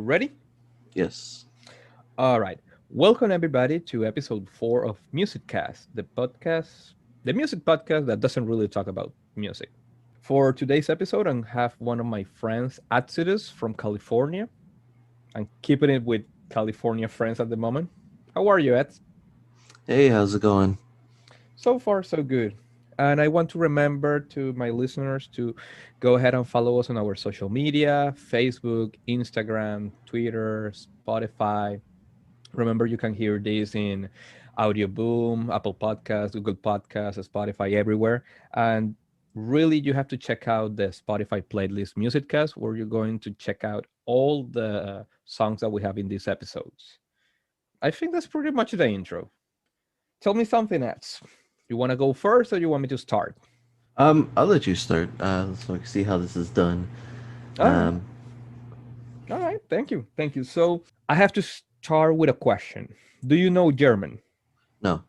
Ready? Yes. All right. Welcome everybody to episode 4 of Music Cast, the music podcast that doesn't really talk about music. For today's episode, I have one of my friends, Atsidus from California. I'm keeping it with California friends at the moment. How are you, Ed? Hey, how's it going? So far, so good. And I want to remember to my listeners to go ahead and follow us on our social media: Facebook, Instagram, Twitter, Spotify. Remember, you can hear this in Audio Boom, Apple Podcasts, Google Podcasts, Spotify, everywhere. And really, you have to check out the Spotify playlist Musiccast, where you're going to check out all the songs that we have in these episodes. I think that's pretty much the intro. Tell me something else. You want to go first, or you want me to start? I'll let you start, so I can see how this is done. All right. Um, All right. Thank you. Thank you. So I have to start with a question. Do you know German? no.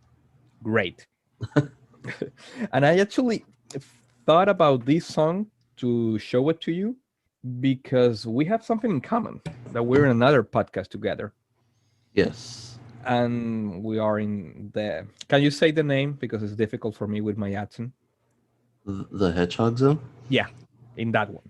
Great. And I actually thought about this song to show it to you because we have something in common that we're in another podcast together Yes. and we are in the can you say the name because it's difficult for me with my accent. The Hedgehog Zone? Yeah, in that one.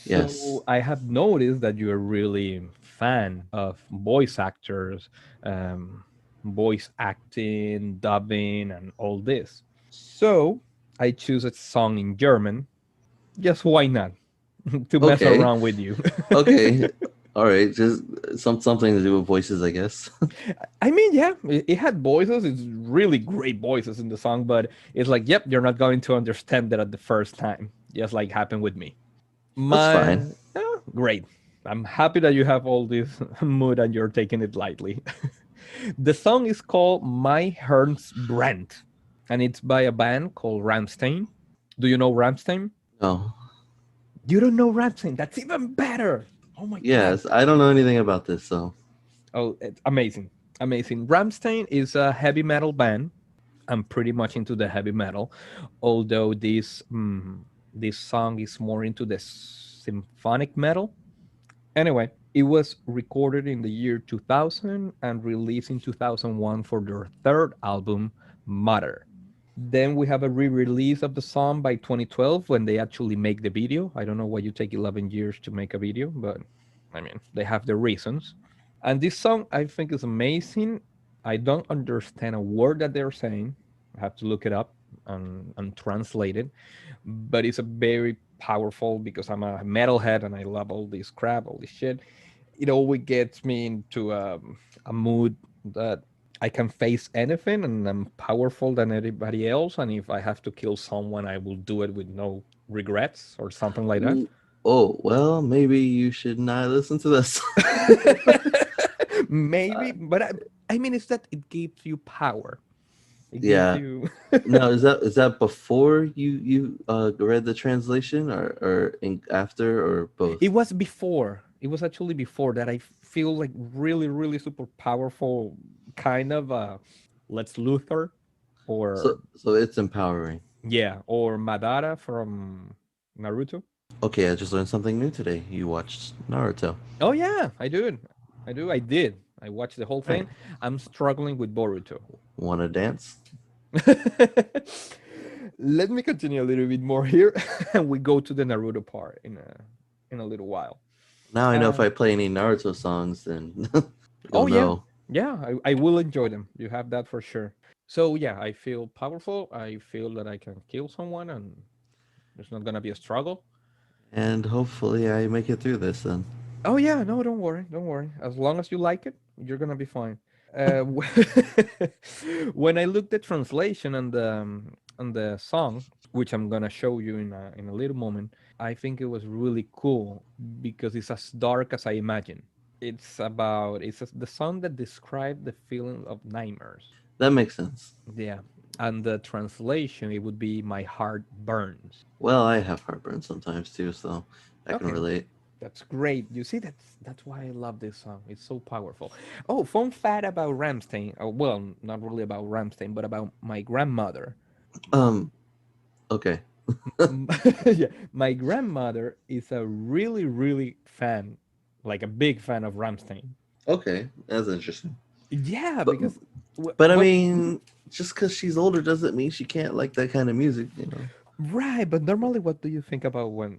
Yes. So I have noticed that you're really fan of voice actors, um, voice acting, dubbing, and all this. So I choose a song in German. Just why not? To mess Okay. around with you. Okay. All right. Just something to do with voices, I guess. I mean, yeah, it had voices. It's really great voices in the song, but it's like, yep, you're not going to understand that at the first time, just like happened with me. That's fine. Great. I'm happy that you have all this mood and you're taking it lightly. The song is called My Herr's Brand, and it's by a band called Rammstein. Do you know Rammstein? No. You don't know Rammstein. That's even better. Oh my God. Yes, I don't know anything about this, so Oh, it's amazing. Amazing. Rammstein is a heavy metal band. I'm pretty much into the heavy metal, although this song is more into the symphonic metal. Anyway, it was recorded in the year 2000 and released in 2001 for their third album, Matter. Then we have a re-release of the song by 2012 when they actually make the video. I don't know why you take 11 years to make a video, but I mean, they have their reasons. And this song I think is amazing. I don't understand a word that they're saying. I have to look it up and translate it. But it's a very powerful because I'm a metalhead and I love all this crap, all this shit. It always gets me into a mood that I can face anything and I'm powerful than anybody else. And if I have to kill someone, I will do it with no regrets or something like that. Ooh, oh, well, maybe you should not listen to this. Maybe, but I mean, it's that it gives you power. It gives Yeah. you. Now, is that before you read the translation, or after, or It both? was before. It was actually before that I feel like really, really super powerful, kind of Lex Luthor, or So it's empowering. yeah, or Madara from Naruto. Okay, I just learned something new today. You watched Naruto. Oh yeah, I do. I do. I did. I watched the whole Right. thing. I'm struggling with Boruto. Want to dance? Let me continue a little bit more here, and we go to the Naruto part in a little while. Now I know if Uh, I play any Naruto songs, then oh you'll yeah, know. yeah. I will enjoy them. You have that for sure. So yeah, I feel powerful. I feel that I can kill someone, and there's not gonna be a struggle. And hopefully I make it through this then. Oh yeah, no, don't worry, don't worry. As long as you like it, you're gonna be fine. When I looked at translation and the song, which I'm gonna show you in a little moment, I think it was really cool because it's as dark as I imagine. The song that described the feeling of nightmares. That makes sense. Yeah, and the translation it would be "My heart burns." Well, I have heartburn sometimes too, so I can Okay, relate. that's great. You see, that's why I love this song. It's so powerful. Oh, fun fact about Ramstein. Oh, well, not really about Ramstein, but about my grandmother. Um, okay. Yeah, my grandmother is a really, really fan like a big fan of Rammstein. Okay, that's interesting. Yeah, But because but I what? mean, just because she's older doesn't mean she can't like that kind of music, you know. Right, but normally, what do you think about when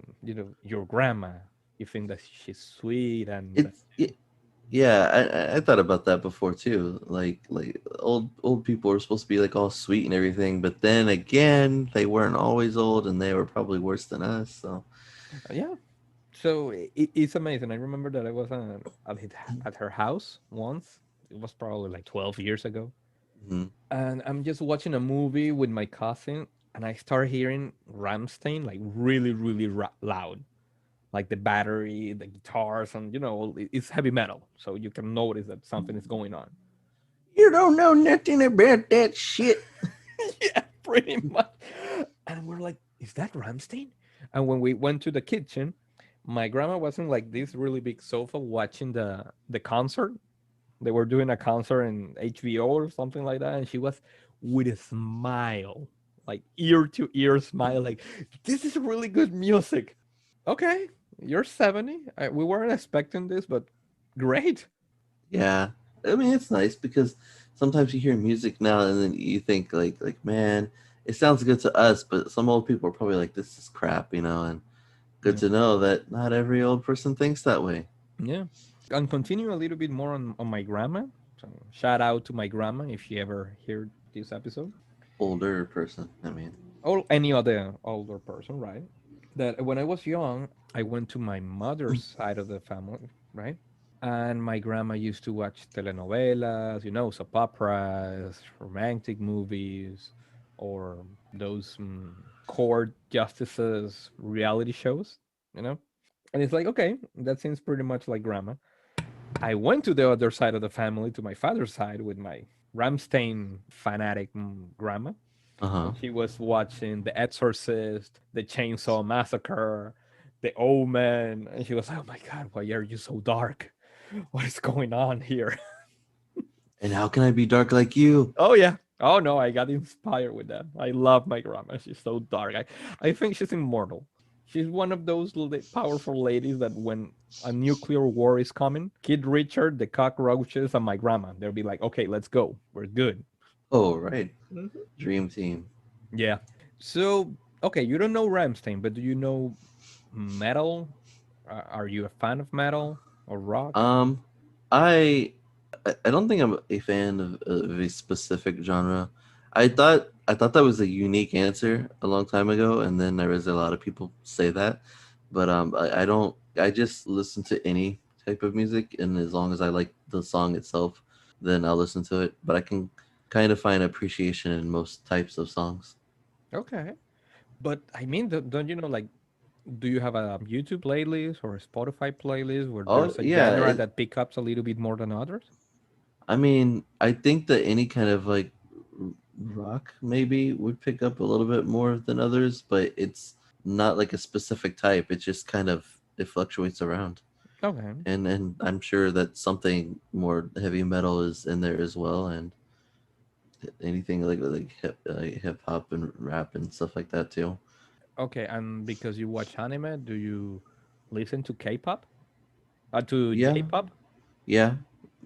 your grandma? You think that she's sweet and It's yeah, I thought about that before too. Like old people are supposed to be like all sweet and everything, but then again, they weren't always old, and they were probably worse than us. So yeah. So it's amazing. I remember that I was at her house once. It was probably like 12 years ago, mhm. and I'm just watching a movie with my cousin, and I start hearing Ramstein like really, really loud, like the battery, the guitars, and it's heavy metal, so you can notice that something is going on. You don't know nothing about that shit. Yeah, pretty much. And we're like, is that Ramstein? And when we went to the kitchen, my grandma was in like this really big sofa watching the concert. They were doing a concert in HBO or something like that, and she was with a smile, like ear to ear smile, like this is really good music. Okay, you're 70. We weren't expecting this, but great. Yeah, I mean it's nice because sometimes you hear music now and then you think like man, it sounds good to us, but some old people are probably like this is crap, you know. And good Yeah. to know that not every old person thinks that way. Yeah. And continue a little bit more on my grandma. So shout out to my grandma if she ever heard this episode. Older person, I mean. Or any other older person, right? That when I was young, I went to my mother's side of the family, right? And my grandma used to watch telenovelas, soap operas, romantic movies, or those court justices reality shows, you know? And it's like, okay, that seems pretty much like grandma. I went to the other side of the family, to my father's side, with my Ramstein fanatic grandma, Uh huh. and she was watching The Exorcist, The Chainsaw Massacre, The Omen, and she was like, "Oh my God, why are you so dark? What is going on here?" And how can I be dark like you? Oh yeah. Oh no, I got inspired with that. I love my grandma. She's so dark. I think she's immortal. She's one of those powerful ladies that when a nuclear war is coming, Kid Richard, the cockroaches, and my grandma, they'll be like, okay, let's go. We're good. Oh, right. Mhm. Dream team. Yeah. So, okay, you don't know Ramstein, but do you know metal? Are you a fan of metal or rock? Um, I I don't think I'm a fan of a specific genre. I thought that was a unique answer a long time ago, and then I realized a lot of people say that. But I don't. I just listen to any type of music, and as long as I like the song itself, then I'll listen to it. But I can kind of find appreciation in most types of songs. Okay. But I mean, don't you know, like, do you have a YouTube playlist or a Spotify playlist where Oh there's a yeah, genre that picks up a little bit more than others? I mean, I think that any kind of like rock maybe would pick up a little bit more than others, but it's not like a specific type. It just kind of it fluctuates around. Okay. And I'm sure that something more heavy metal is in there as well, and anything like hip hop and rap and stuff like that too. Okay. And because you watch anime, do you listen to K-pop? To Yeah, J-pop? yeah,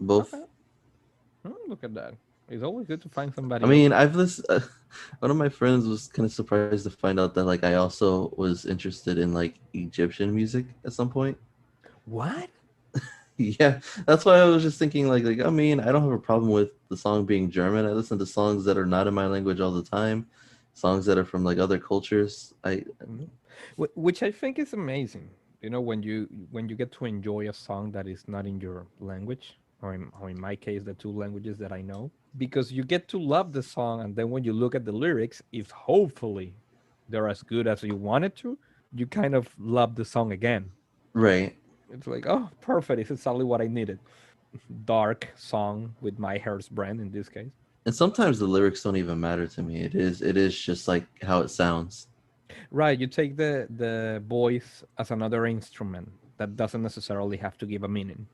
both. Okay. Look at that. It's always good to find I somebody else. mean, I've listened. One of my friends was kind of surprised to find out that like I also was interested in like Egyptian music at some point. What? Yeah, that's why I was just thinking like I mean, I don't have a problem with the song being German. I listen to songs that are not in my language all the time, songs that are from like other cultures. I Mhm. Which I think is amazing. When you get to enjoy a song that is not in your language, or in my case, the two languages that I know, because you get to love the song, and then when you look at the lyrics, if hopefully they're as good as you wanted to, you kind of love the song again. right. It's like, oh, perfect. This is exactly what I needed. Dark song with my hair's brand in this case. And sometimes the lyrics don't even matter to me. It is just like how it sounds. Right, you take the voice as another instrument that doesn't necessarily have to give a meaning.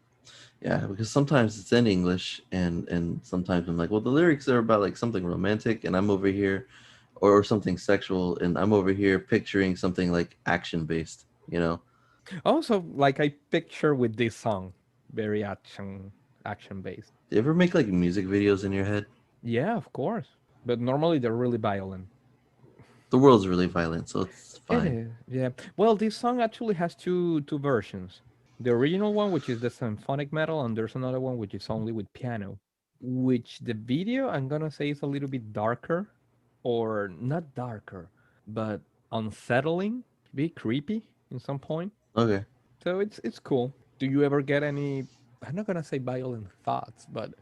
Yeah, because sometimes it's in English and sometimes I'm like, well, the lyrics are about like something romantic and I'm over here or something sexual and I'm over here picturing something like action based, you know? Also, like I picture with this song, very action based. Do you ever make like music videos in your head? Yeah, of course. But normally they're really violent. The world's really violent, so it's It fine. is, yeah. Well, this song actually has two versions. The original one, which is the symphonic metal, and there's another one which is only with piano. Which the video I'm gonna say is a little bit darker, or not darker, but unsettling, be creepy in some point. Okay. So it's cool. Do you ever get any? I'm not gonna say violent thoughts, but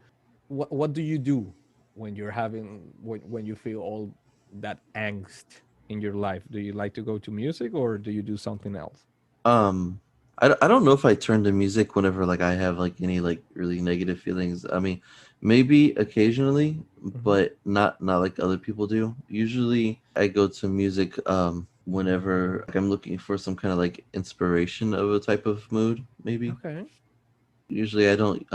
what do you do when you're having when you feel all that angst in your life? Do you like to go to music or do you do something else? Um, I don't know if I turn to music whenever like I have like any like really negative feelings. I mean, maybe occasionally, Hmm. but not like other people do. Usually, I go to music whenever like, I'm looking for some kind of like inspiration of a type of mood. Maybe Okay. usually I don't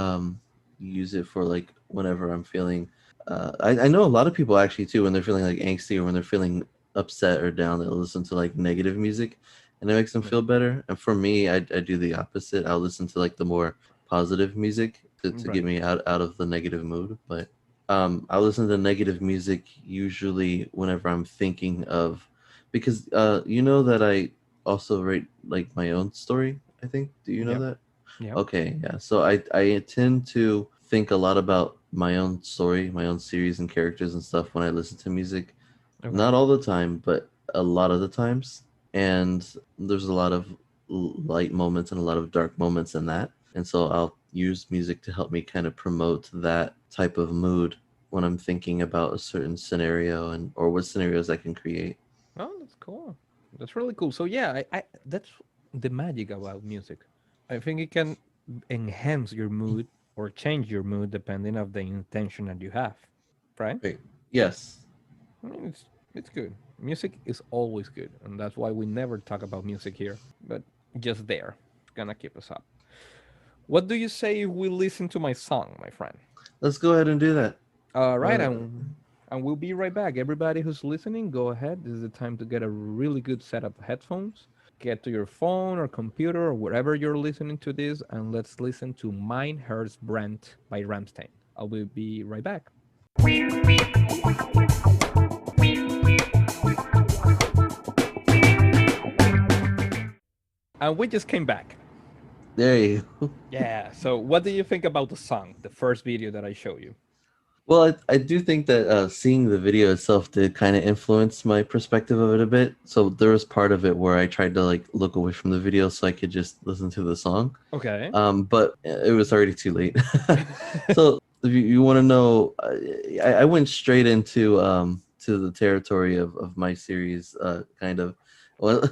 use it for like whenever I'm feeling. I know a lot of people actually too when they're feeling like angsty or when they're feeling upset or down, they'll listen to like negative music, and it makes them Yeah. feel better. And for me, I do the opposite. I'll listen to like the more positive music to get Right. me out of the negative mood. But I listen to negative music usually whenever I'm thinking of, because you know that I also write like my own story. I think. Do you know Yep. that? Yep. Okay, yeah. So I tend to think a lot about my own story, my own series and characters and stuff when I listen to music. Okay. Not all the time, but a lot of the times. And there's a lot of light moments and a lot of dark moments in that. And so I'll use music to help me kind of promote that type of mood when I'm thinking about a certain scenario and or what scenarios I can create. Oh, that's cool. That's really cool. So yeah, I that's the magic about music. I think it can enhance your mood or change your mood depending of the intention that you have, right? Right. Yes. I mean, it's good. Music is always good, and that's why we never talk about music here. But just there, gonna keep us up. What do you say if we listen to my song, my friend? Let's go ahead and do that. All right, Uh, and we'll be right back. Everybody who's listening, go ahead. This is the time to get a really good set of headphones. Get to your phone or computer or wherever you're listening to this, and let's listen to Mein Herz Brandt by Rammstein. I will be right back. And we just came back. there you go. Yeah. So, what do you think about the song, the first video that I showed you? Well, I do think that seeing the video itself did kind of influence my perspective of it a bit. So there was part of it where I tried to like look away from the video so I could just listen to the song. Okay. But it was already too late. So if you want to know, I went straight into to the territory of my series, kind of. Well,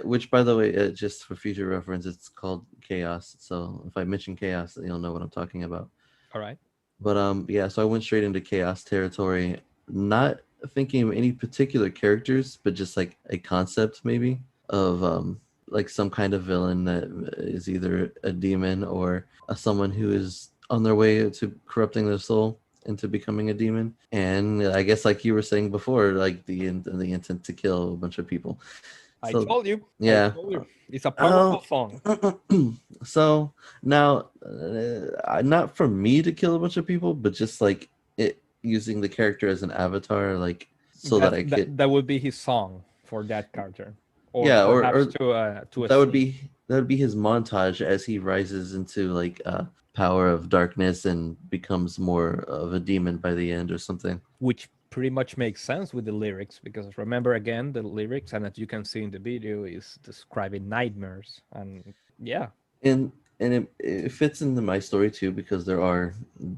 which by the way, just for future reference, it's called Chaos. So if I mention Chaos, you'll know what I'm talking about. All right. But yeah, so I went straight into chaos territory, not thinking of any particular characters, but just like a concept maybe of like some kind of villain that is either a demon or someone who is on their way to corrupting their soul into becoming a demon. And I guess like you were saying before, like the intent to kill a bunch of people. I So told you. I yeah. told you. It's a powerful Oh, song. so now, not for me to kill a bunch of people, but just like it using the character as an avatar, like so that That I that could, that would be his song for that character, or yeah, perhaps or to a scene, that would be his montage as he rises into like power of darkness and becomes more of a demon by the end or something. which pretty much makes sense with the lyrics because remember again the lyrics, and as you can see in the video, is describing nightmares and yeah, And it fits into my story too because there are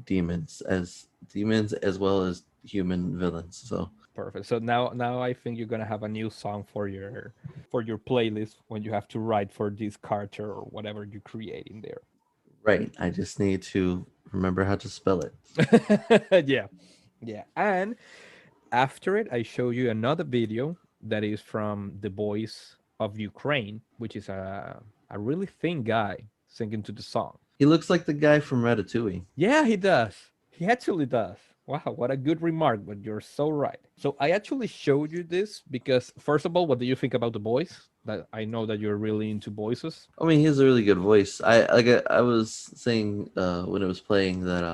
demons as well as human villains. So perfect. So now I think you're gonna have a new song for your playlist when you have to write for this character or whatever you create in there. right, I just need to remember how to spell it. Yeah, yeah, and after it, I show you another video that is from the voice of Ukraine, which is a really thin guy singing to the song. He looks like the guy from Ratatouille. Yeah, he does. He actually does. Wow, what a good remark, but you're so right. So I actually showed you this because, first of all, what do you think about the voice? That I know that you're really into voices. I mean, he has a really good voice. I was saying when it was playing that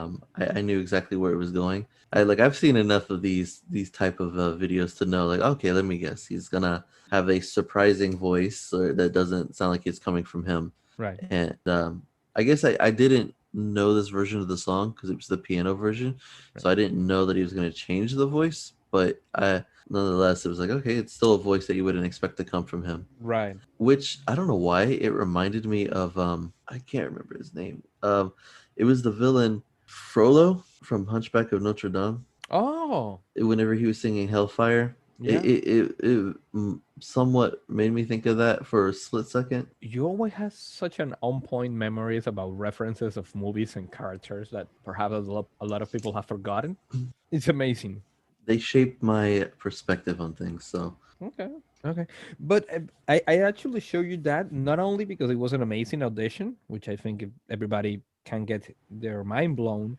I knew exactly where it was going. I've seen enough of these type of videos to know like okay, let me guess, he's gonna have a surprising voice or that doesn't sound like it's coming from him. Right, And I guess I didn't know this version of the song because it was the piano version, right, so I didn't know that he was gonna change the voice. But nonetheless, it was like okay, it's still a voice that you wouldn't expect to come from him, right. which I don't know why it reminded me of I can't remember his name. It was the villain Frollo from Hunchback of Notre Dame. Oh, Whenever he was singing Hellfire, yeah. somewhat made me think of that for a split second. You always have such an on-point memories about references of movies and characters that perhaps a lot of people have forgotten. It's amazing. They shaped my perspective on things. So Okay. Okay. But I actually show you that not only because it was an amazing audition, which I think if everybody can get their mind blown,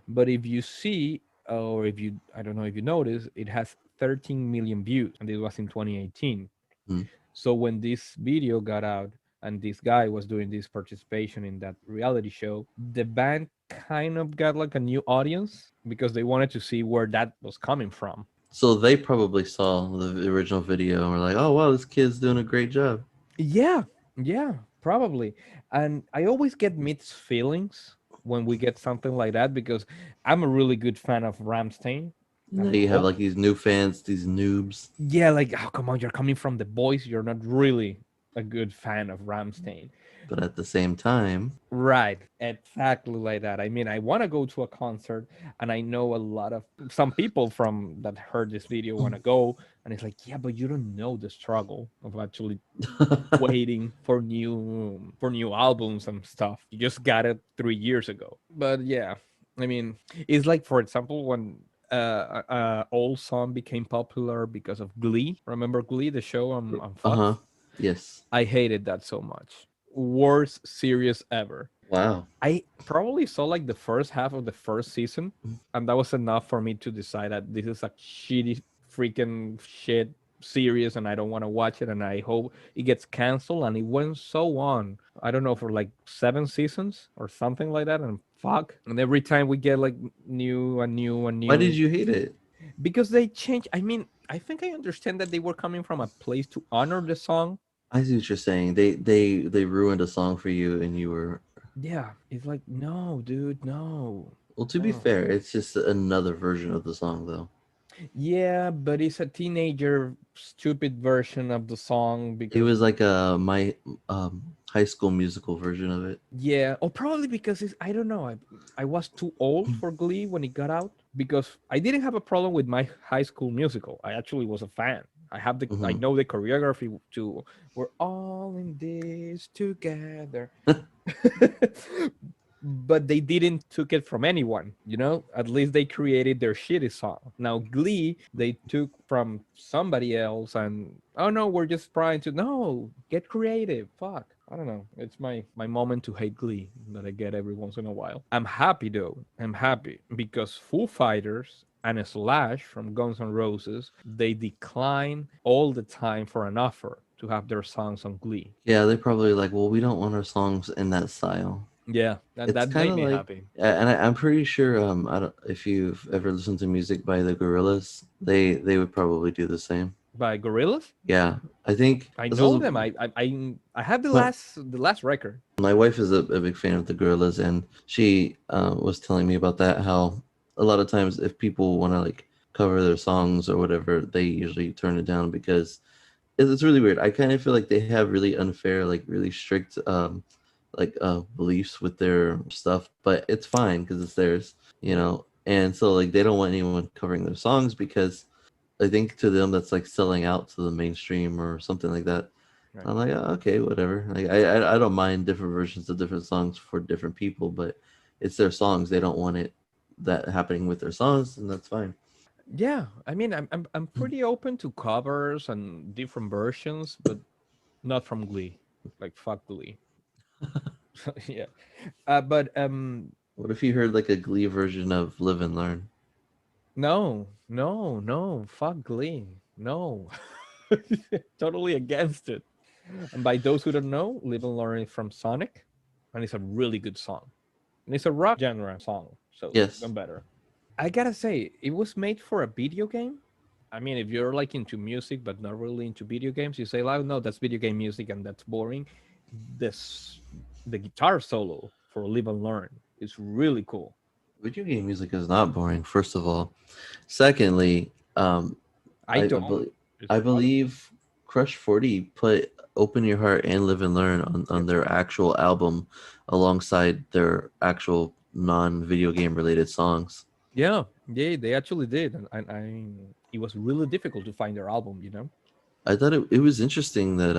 but if you see, or if you, I don't know if you notice, it has 13 million views, and this was in 2018. mm. So when this video got out and this guy was doing this participation in that reality show, the band kind of got like a new audience because they wanted to see where that was coming from. So they probably saw the original video and were like, "Oh wow, this kid's doing a great job." Yeah, yeah, probably. And I always get mixed feelings when we get something like that because I'm a really good fan of Ramstein And and now The you have Fold. like these new fans, these noobs, Yeah, like, oh, come on, you're coming from the boys. You're not really a good fan of Ramstein. but at the same time, Right, exactly like that. I mean, I want to go to a concert, and I know a lot of some people from that heard this video want to go, and it's like, yeah, but you don't know the struggle of actually waiting for new albums and stuff. You just got it 3 years ago. But yeah, I mean, it's like for example when old song became popular because of Glee. Remember Glee, the show on uh huh, Fox? yes, I hated that so much. Worst series ever. wow. I probably saw like the first half of the first season, and that was enough for me to decide that this is a shitty freaking shit series, and I don't want to watch it. And I hope it gets canceled. And it went so on. I don't know for like 7 seasons or something like that. And fuck. And every time we get like new and new and Why did new you hate it? because they change. I mean, I think I understand that they were coming from a place to honor the song. I see what you're saying. They ruined a song for you, and you were Yeah, it's like no, dude, no. well. To be No. fair, it's just another version of the song, though. Yeah, but it's a teenager stupid version of the song It because was like a my high school musical version of it. yeah, or probably because it's I don't know. I was too old for Glee when it got out because I didn't have a problem with my high school musical. I actually was a fan. I Hmm. know the choreography to we're all in this together. But they didn't took it from anyone, at least they created their shitty song. Now Glee they took from somebody else, and oh no, we're just trying to no get creative. Fuck, I don't know, it's my moment to hate Glee that I get every once in a while. I'm happy though, I'm happy because Foo Fighters and Slash from Guns N' Roses, they decline all the time for an offer to have their songs on Glee. Yeah, they probably like, well, we don't want our songs in that style. Yeah, that It's that kind made of me like, happy. and I'm pretty sure, I don't if you've ever listened to music by the Gorillas, they would probably do the same. By Gorillaz. Yeah, I think I this know was them. I had the my last record. my wife is a big fan of the Gorillas, and she was telling me about that. How a lot of times, if people want to like cover their songs or whatever, they usually turn it down because it's really weird. I kind of feel like they have really unfair, like really strict, beliefs with their stuff, but it's fine because it's theirs, you Yeah, know. And so like they don't want anyone covering their songs because I think to them that's like selling out to the mainstream or something like that. right. I'm like, oh, okay, whatever. Like I don't mind different versions of different songs for different people, but it's their songs. They don't want it that happening with their songs, and that's fine. Yeah, I mean, I'm pretty open to covers and different versions, but not from Glee. Like fuck Glee. Yeah, but What if you heard like a Glee version of Live and Learn? No, no, no. Fuck Glee. No. Totally against it. And by those who don't know, Live and Learn is from Sonic, and it's a really good song. And it's a rock genre song, so Yes. even better. I gotta say, it was made for a video game. I mean, if you're like into music but not really into video games, you say, "Like, no, that's video game music and that's boring." This the guitar solo for Live and Learn is really cool. Video game music is not boring, first of all. Secondly, I I don't. believe It's I fun. believe Crush 40 put Open Your Heart and Live and Learn Yeah, on their actual album alongside their actual non video game related songs. yeah, yeah, they actually did, and it was really difficult to find their album. You know. I thought it was interesting that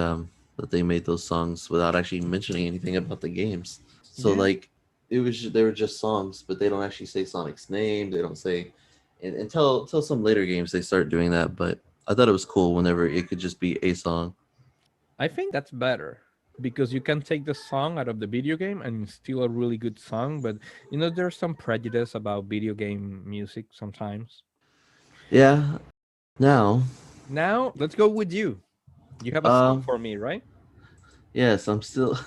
they made those songs without actually mentioning anything about the games. So Yeah, like they were just songs, but they don't actually say Sonic's name. They don't say and until some later games they start doing that. But I thought it was cool whenever it could just be a song. I think that's better because you can take the song out of the video game and it's still a really good song. But there's some prejudice about video game music sometimes. Yeah. Now, Now, let's go with you. You have a song um, for me, right? yes, I'm still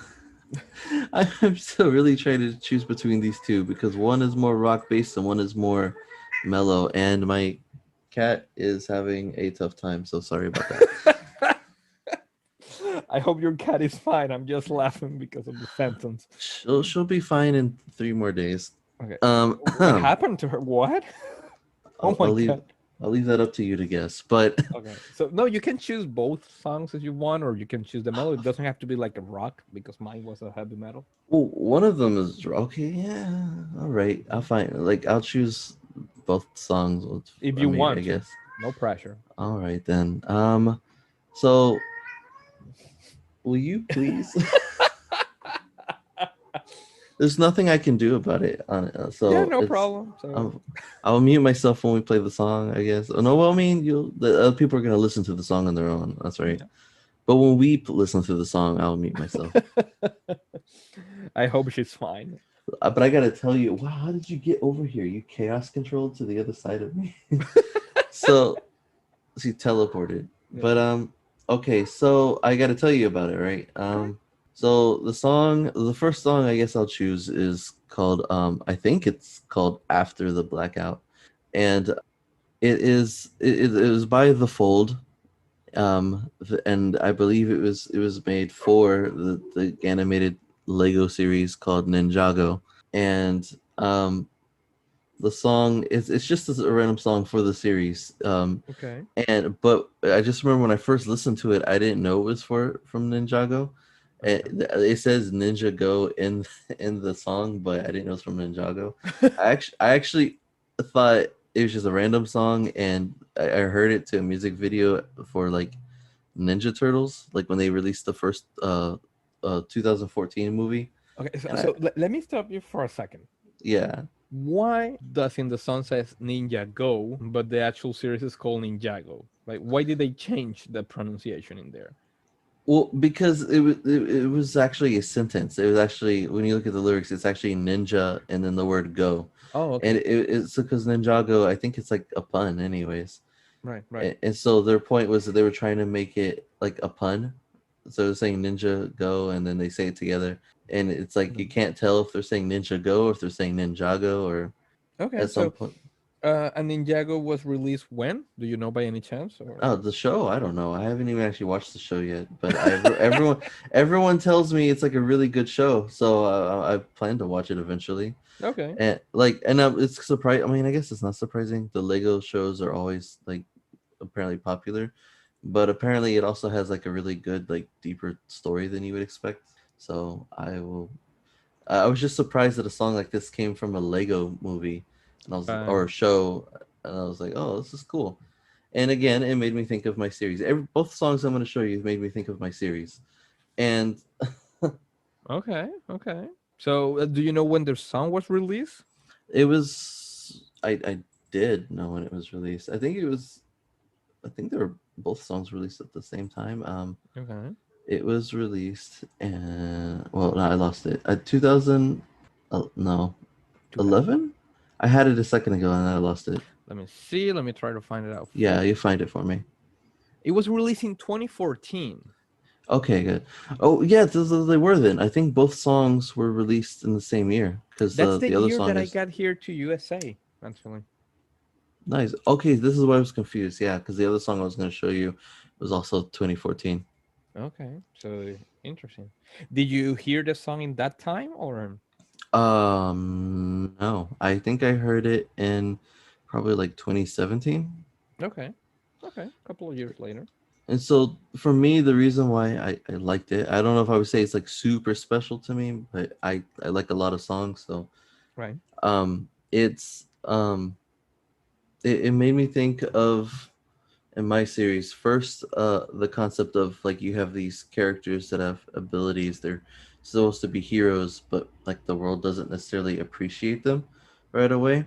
I'm still really trying to choose between these two because one is more rock based and one is more mellow, and my cat is having a tough time. So sorry about that. I hope your cat is fine. I'm just laughing because of the sentence. She'll be fine in 3 more days. Okay. What I'll, happened to her? What? Oh my I'll leave god. that up to you to guess. But Okay. So no, you can choose both songs if you want, or you can choose the melody. It doesn't have to be like a rock because mine was a heavy metal. well, one of them is okay. Yeah, all right. I'll find like I'll choose both songs. If I you mean, I want to. guess. No pressure. All right then. So will you please? There's nothing I can do about it. Yeah, So no it's problem. So um, I'll mute myself when we play the song. I guess. Oh, no, well, I mean, the other people are gonna listen to the song on their own. That's right. yeah. But when we listen to the song, I'll mute myself. I hope she's fine. But I gotta tell you, wow, how did you get over here? You chaos controlled to the other side of me. So she teleported. Yeah. But okay, so I gotta tell you about it, right? Okay. So the first song I guess I'll choose is called I think it's called After the Blackout. And it was by The Fold. And I believe it was made for the animated Lego series called Ninjago. And the song is it's just a random song for the series. Okay. And but I just remember when I first listened to it, I didn't know it was from Ninjago. Okay. It says Ninjago in in the song, but I didn't know it's from Ninjago. I actually thought it was just a random song, and I heard it to a music video for like Ninja Turtles, like when they released the first 2014 movie. Okay. So, And I so let me stop you for a second. yeah, Why does in the song says Ninja Go, but the actual series is called Ninjago? Like, why did they change the pronunciation in there? well, because it was actually a sentence. It was actually when you look at the lyrics, it's actually ninja and then the word go, Oh, and okay. it's because Ninjago. I think it's like a pun, anyways. Right. Right. And so their point was that they were trying to make it like a pun. So they're saying ninja go, and then they say it together, and it's like you Mhm. can't tell if they're saying ninja go or if they're saying Ninjago or Okay. at some So, point. and Ninjago was released when? Do you know by any chance? Or Oh, the show? I don't know. I haven't even actually watched the show yet, but everyone tells me it's like a really good show, so I plan to watch it eventually. okay. And it's surprising. I mean, I guess it's not surprising. The Lego shows are always like apparently popular, but apparently it also has like a really good like deeper story than you would expect. So I will. I was just surprised that a song like this came from a Lego movie, and I was or Right. a show, and I was like, oh, this is cool. And again, it made me think of my series. Both songs I'm going to show you made me think of my series. And Okay. Okay. So, do you know when their song was released? it was I did know when it was released. I think they were both songs released at the same time. Okay. It was released and well, no, I lost it. 2000 no, 2000. 11? I had it a second ago and then I lost it. Let me see. Let me try to find it out for Yeah, you. you find it for me. It was released in 2014. Okay, good. Oh, yeah, they were then. I think both songs were released in the same year because That's the the other year song that I is got here to USA, actually. nice. Okay, this is why I was confused. Yeah, because the other song I was going to show you was also 2014. Okay, so interesting. Did you hear the song in that time or? No, I think I heard it in probably like 2017. Okay, okay, a couple of years later. And so for me, the reason why I liked it, I don't know if I would say it's like super special to me, but I like a lot of songs. So Right. it's it made me think of in my series first the concept of like you have these characters that have abilities. They're supposed to be heroes, but like the world doesn't necessarily appreciate them right away.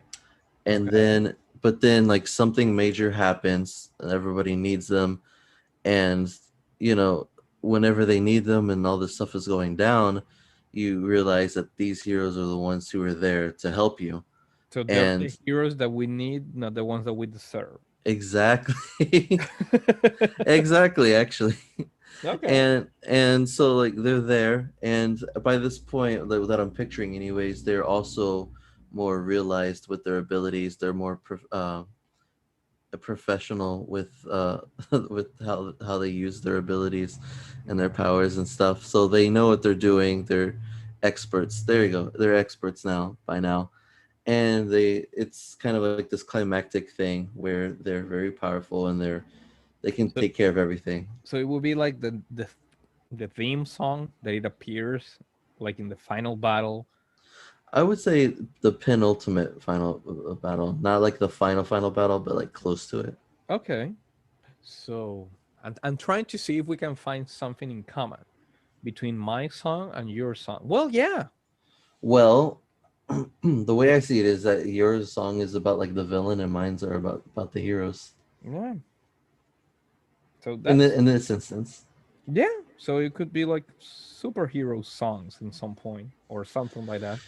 And Okay. then but then like something major happens and everybody needs them, and you know, whenever they need them and all this stuff is going down, you realize that these heroes are the ones who are there to help you. So they're And the heroes that we need, not the ones that we deserve. exactly. Exactly, actually. Okay. And so like they're there, and by this point that I'm picturing anyways, they're also more realized with their abilities. They're more a professional with with how they use their abilities and their powers and stuff. So they know what they're doing. They're experts. There you go. They're experts now by now. And it's kind of like this climactic thing where they're very powerful and they can So take care of everything. so it would be like the theme song that it appears like in the final battle. I would say the penultimate final battle, not like the final battle, but like close to it. Okay. So I'm trying to see if we can find something in common between my song and your song. Well, yeah. Well, the way I see it is that your song is about like the villain and mine's are about the heroes. Yeah. So In that's in this instance, yeah. So it could be like superhero songs in some point or something like that.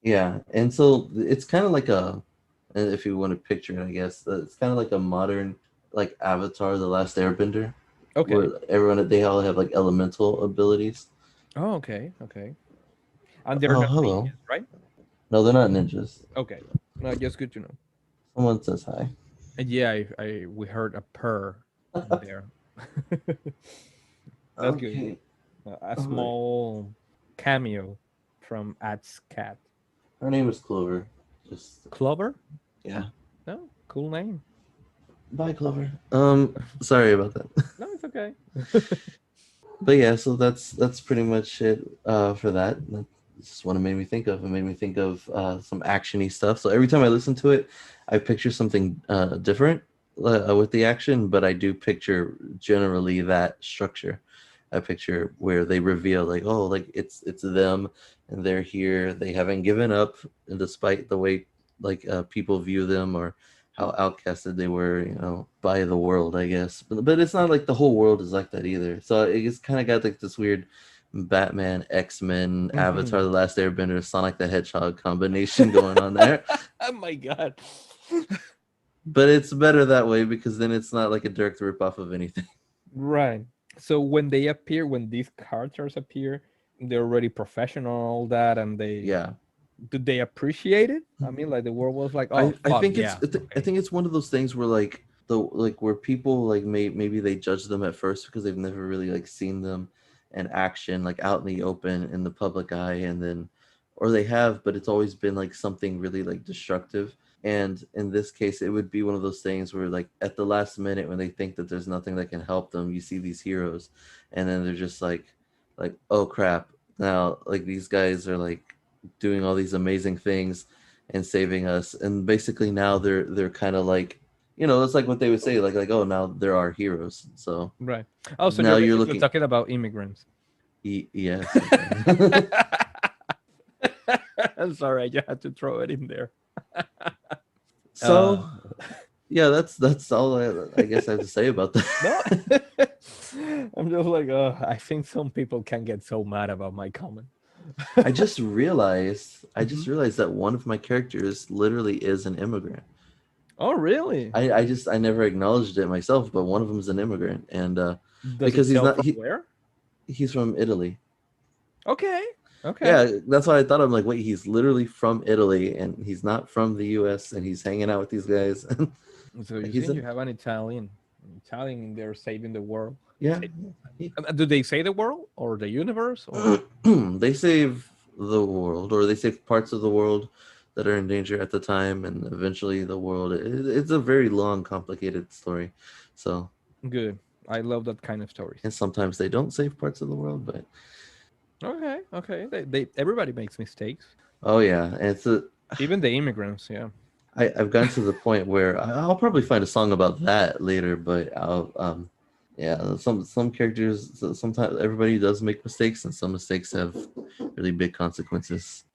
yeah. And so it's kind of like a, and if you want to picture it, I guess it's kind of like a modern like Avatar: The Last Airbender, Okay. where everyone they all have like elemental abilities. Oh, okay. Okay. And they're Oh, not hello. ninjas, right? No, they're not ninjas. Okay. No, just good to know. Someone says hi. And yeah, I we heard a purr in there. That's good. Okay. A All right. small cameo from Ad's cat. Her name is Clover. Just Clover? yeah. No, cool name. Bye, Clover. Sorry about that. No, it's okay. But yeah, so that's pretty much it for that. That's what it made me think of. It made me think of some actiony stuff. So every time I listen to it, I picture something different with the action, but I do picture generally that structure. I picture where they reveal like, oh, like it's them and they're here. They haven't given up, and despite the way like people view them or how outcasted they were, you know, by the world, I guess. But it's not like the whole world is like that either. So it's kind of got like this weird Batman, X-Men, Avatar: Mhm. The Last Airbender, Sonic the Hedgehog combination going on there. Oh my god. But it's better that way because then it's not like a direct ripoff of anything. Right. So when they appear, when these characters appear, they're already professional and all that, and they Yeah. do they appreciate it? I mean, like the world was like, oh I fuck think yeah, I okay, think it's one of those things where like the like where people like maybe they judge them at first because they've never really like seen them in action like out in the open in the public eye, and then or they have, but it's always been like something really like destructive. And in this case it would be one of those things where like at the last minute when they think that there's nothing that can help them, you see these heroes and then they're just like oh crap, now like these guys are like doing all these amazing things and saving us, and basically now they're kind of like, you know, it's like what they would say like oh now there are heroes. So right. Oh, so now you're you're basically looking talking about immigrants. yes, okay. I'm sorry, I just had to throw it in there. Uh, So yeah, that's all I guess I have to say about no, that. I'm just like, I think some people can get so mad about my comment. I just realized that one of my characters literally is an immigrant. Oh, really? I never acknowledged it myself, but one of them is an immigrant, and Does it because tell from where? he's from Italy. Okay. Okay. Yeah, that's what I thought. I'm like, wait, he's literally from Italy, and he's not from the U.S., and he's hanging out with these guys. So you he's think a you have an Italian in there saving the world? yeah. Sa- Do they say the world or the universe or? They save the world, or they save parts of the world that are in danger at the time, and eventually the world. It's a very long, complicated story. So, Good. I love that kind of stories. and sometimes they don't save parts of the world, but Okay. Okay. They everybody makes mistakes. oh yeah, and it's a. Even the immigrants. Yeah. I've gotten to the point where I'll probably find a song about that later, but I'll yeah, some characters sometimes everybody does make mistakes, and some mistakes have really big consequences.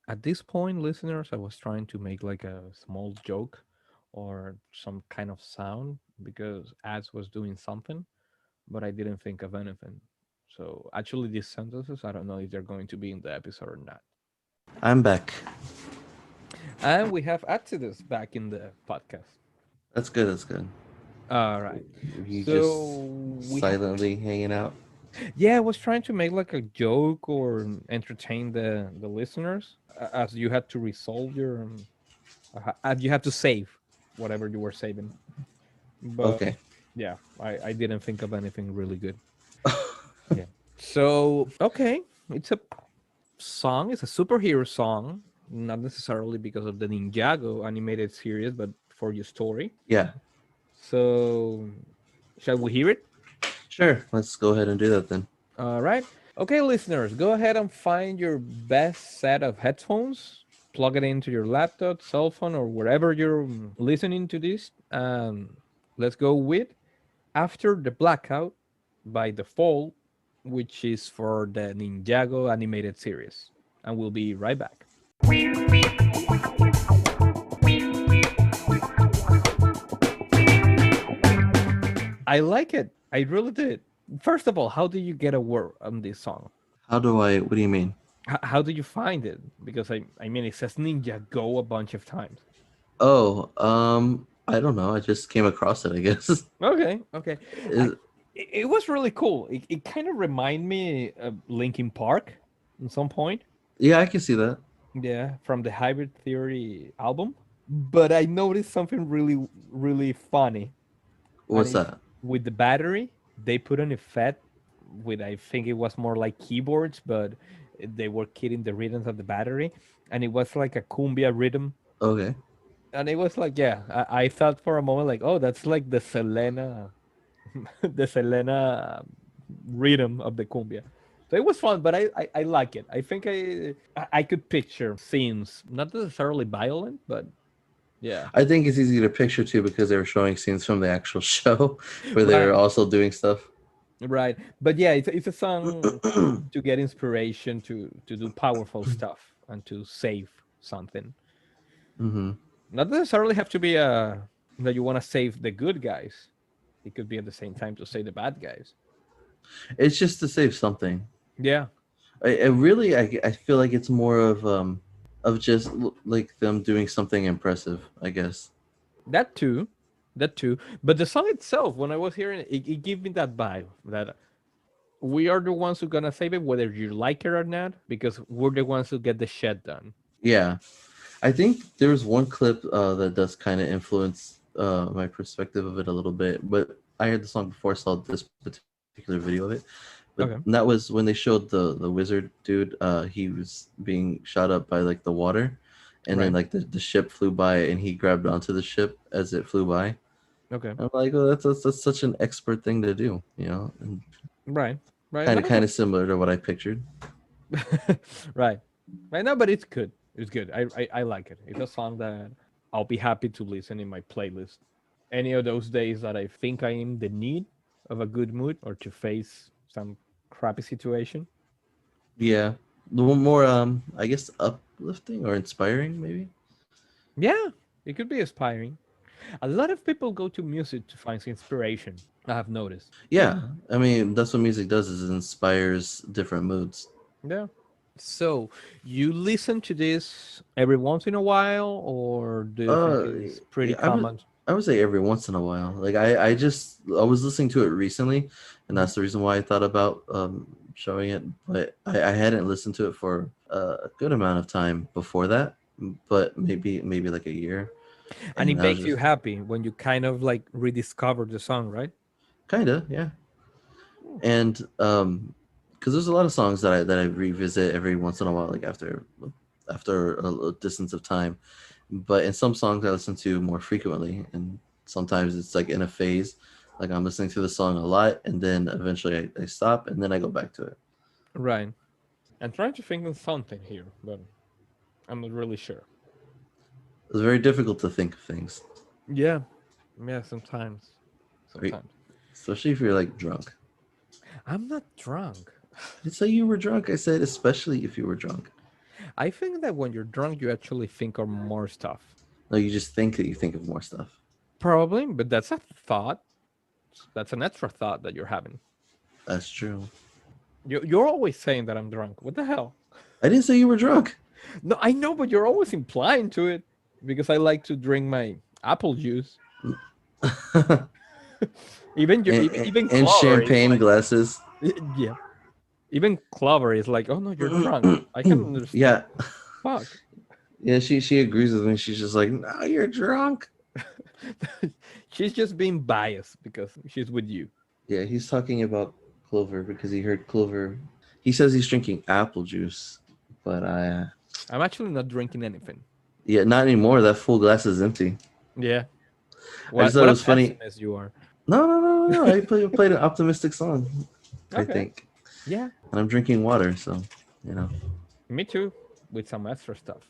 At this point, listeners, I was trying to make like a small joke or some kind of sound because ads was doing something, but I didn't think of anything. So actually, these sentences, I don't know if they're going to be in the episode or not. I'm back. And we have Exodus back in the podcast. That's good. That's good. All right. You just So we have, silently hanging out. yeah, I was trying to make like a joke or entertain the listeners as you had to resolve your, as you had to save whatever you were saving. But Okay. yeah, I didn't think of anything really good. Yeah. So okay, it's a song. It's a superhero song, not necessarily because of the Ninjago animated series, but for your story. Yeah. So, shall we hear it? Sure. Let's go ahead and do that then. All right. Okay, listeners, go ahead and find your best set of headphones. Plug it into your laptop, cell phone, or wherever you're listening to this. Let's go with After the Blackout by The Fold, which is for the Ninjago animated series. And we'll be right back. I like it. I really did. First of all, how do you get a word on this song? How do I? What do you mean? How do you find it? Because I mean, it says Ninja Go a bunch of times. Oh, I don't know. I just came across it. I guess. Okay, okay. I, Is, it was really cool. It kind of remind me of Linkin Park at some point. yeah, I can see that. Yeah, from the Hybrid Theory album. But I noticed something really, really funny. And What's it's that? with the battery, they put an effect with, I think it was more like keyboards, but they were kidding the rhythms of the battery. And it was like a cumbia rhythm. Okay. And it was like, yeah, I thought for a moment, like, oh, that's like the Selena, the Selena rhythm of the cumbia. So it was fun, but I like it. I think I could picture scenes, not necessarily violent, but yeah, I think it's easy to picture too because they were showing scenes from the actual show where they were right, also doing stuff. right. But yeah, it's a song to get inspiration to do powerful stuff and to save something. Hmm. Not necessarily have to be that you want to save the good guys. It could be at the same time to save the bad guys. It's just to save something. Yeah, I really I feel like it's more of just like them doing something impressive. I guess. that too, that too. But the song itself, when I was hearing it, it gave me that vibe that we are the ones who gonna save it, whether you like it or not, because we're the ones who get the shit done. Yeah. I think there was one clip that does kind of influence my perspective of it a little bit, but I heard the song before, saw this particular video of it. But Okay, that was when they showed the wizard dude. He was being shot up by like the water, and then right, like the ship flew by, and he grabbed onto the ship as it flew by. okay, I'm like, oh, that's such an expert thing to do, you know, and right, right. kind of similar to what I pictured. Right, right. No, but it's good. It's good. I like it. It's a song that I'll be happy to listen in my playlist. Any of those days that I think I am in the need of a good mood or to face some crappy situation. Yeah, a little more I guess uplifting or inspiring maybe. Yeah, it could be inspiring. A lot of people go to music to find inspiration. I have noticed. Yeah, I mean that's what music does is it inspires different moods. Yeah. So, you listen to this every once in a while, or do you think Uh, it's pretty yeah, I would common? I would say every once in a while. Like I was listening to it recently, and Mhm. that's the reason why I thought about showing it. But I hadn't listened to it for a good amount of time before that, but maybe like a year, And and it I was makes you just happy when you kind of like rediscover the song, right? kinda, yeah. And because there's a lot of songs that I revisit every once in a while, like after a distance of time. But in some songs I listen to more frequently, and sometimes it's like in a phase, like I'm listening to the song a lot, and then eventually I stop, and then I go back to it. Right. I'm trying to think of something here, but I'm not really sure. It's very difficult to think of things, Yeah. Yeah, sometimes. right? Sometimes. Especially if you're like drunk. I'm not drunk. I didn't say you were drunk. I said especially if you were drunk. I think that when you're drunk, you actually think of more stuff. No, you just think that you think of more stuff. Probably, but that's a thought. That's an extra thought that you're having. That's true. You're always saying that I'm drunk. What the hell? I didn't say you were drunk. No, I know, but you're always implying to it because I like to drink my apple juice. Even your even And Clover is champagne like, glasses. yeah. Even Clover is like, oh no, you're drunk. I can understand. Yeah, Fuck. yeah. She agrees with me. She's just like, no, you're drunk. She's just being biased because she's with you. Yeah, he's talking about Clover because he heard Clover. He says he's drinking apple juice, but I'm actually not drinking anything. yeah, not anymore. That full glass is empty. Yeah. I just thought What it a was funny. pessimist you are. No, no, no, no, no. Played an optimistic song, I Okay. think, Yeah. and I'm drinking water, so you know. Me too. With some extra stuff.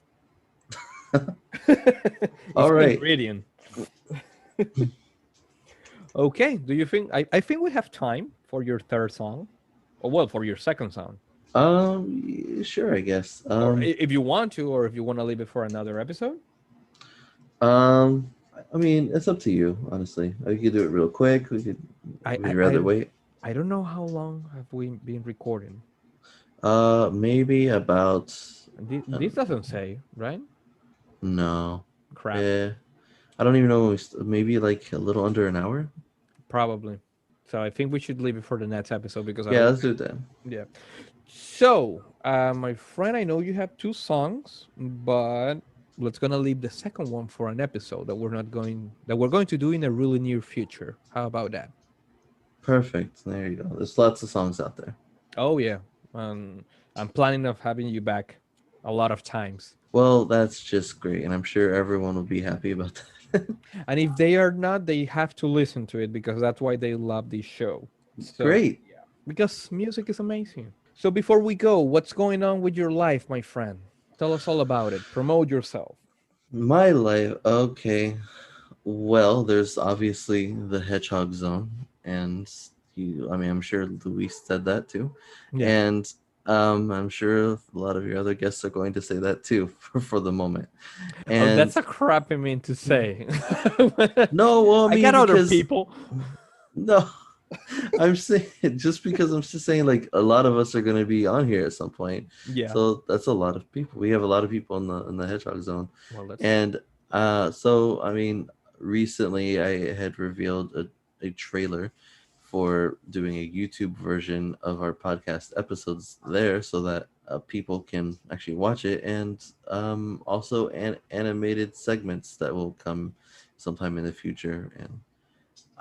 All It's an right. ingredient. Okay. Do you think I think we have time for your third song? Or well, for your second song. Sure, I guess. Or if you want to, or if you want to leave it for another episode. Um, I mean, it's up to you, honestly. We could do it real quick. I Would I you I, rather wait? I don't know how long have we been recording. Maybe about This doesn't say, right? no. Crap. Eh, I don't even know. Maybe like a little under an hour. Probably. So I think we should leave it for the next episode because I Yeah, don't. let's do it then. Yeah. So, my friend, I know you have two songs, but let's gonna leave the second one for an episode that we're going to do in a really near future. How about that? Perfect. There you go. There's lots of songs out there. Oh yeah. I'm planning of having you back a lot of times. Well, that's just great, and I'm sure everyone will be happy about that. And if they are not, they have to listen to it because that's why they love this show. So Great. yeah, because music is amazing. So before we go, what's going on with your life, my friend? Tell us all about it. Promote yourself. My life. Okay. Well, there's obviously the Hedgehog Zone, and you. I mean, I'm sure Luis said that too, Yeah. and I'm sure a lot of your other guests are going to say that too for the moment. Oh, And that's a crappy mean to say. no, well, I I got mean, other because people. no, I'm saying just because I'm just saying like a lot of us are going to be on here at some point, Yeah. so that's a lot of people. We have a lot of people in the Hedgehog Zone, Well, that's true. and so I mean, recently I had revealed a trailer for doing a YouTube version of our podcast episodes there, so that people can actually watch it, and also animated segments that will come sometime in the future. And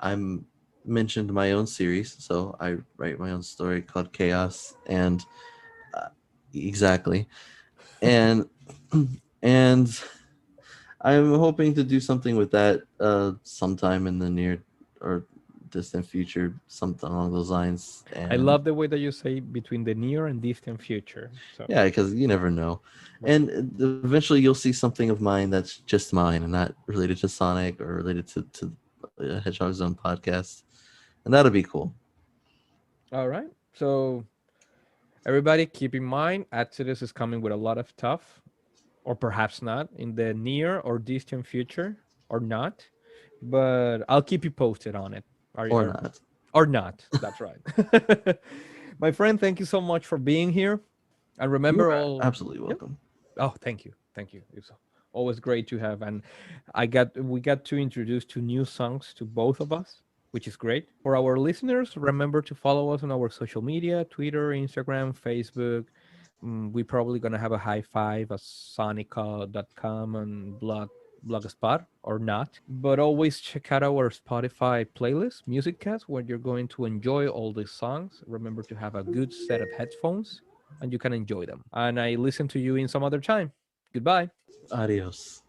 I'm mentioned my own series, so I write my own story called Chaos, and uh, exactly, and and I'm hoping to do something with that sometime in the near or distant future, something along those lines. I And love the way that you say between the near and distant future. So, yeah, because you never know. right. And eventually you'll see something of mine that's just mine and not related to Sonic or related to Hedgehog Zone podcast. And that'll be cool. All right. So, everybody keep in mind, Exodus is coming with a lot of stuff, or perhaps not, in the near or distant future, or not. But I'll keep you posted on it. Or not. Or not. That's right. My friend, thank you so much for being here. And You remember are all. absolutely Yep. welcome. Oh, thank you, thank you. It's always great to have, and we got to introduce two new songs to both of us, which is great. For our listeners, remember to follow us on our social media: Twitter, Instagram, Facebook. We probably gonna have a high five at sonica.com and blogspot or not. But always check out our Spotify playlist, Music Cast, where you're going to enjoy all these songs. Remember to have a good set of headphones and you can enjoy them. And I listen to you in some other time. Goodbye. Adios.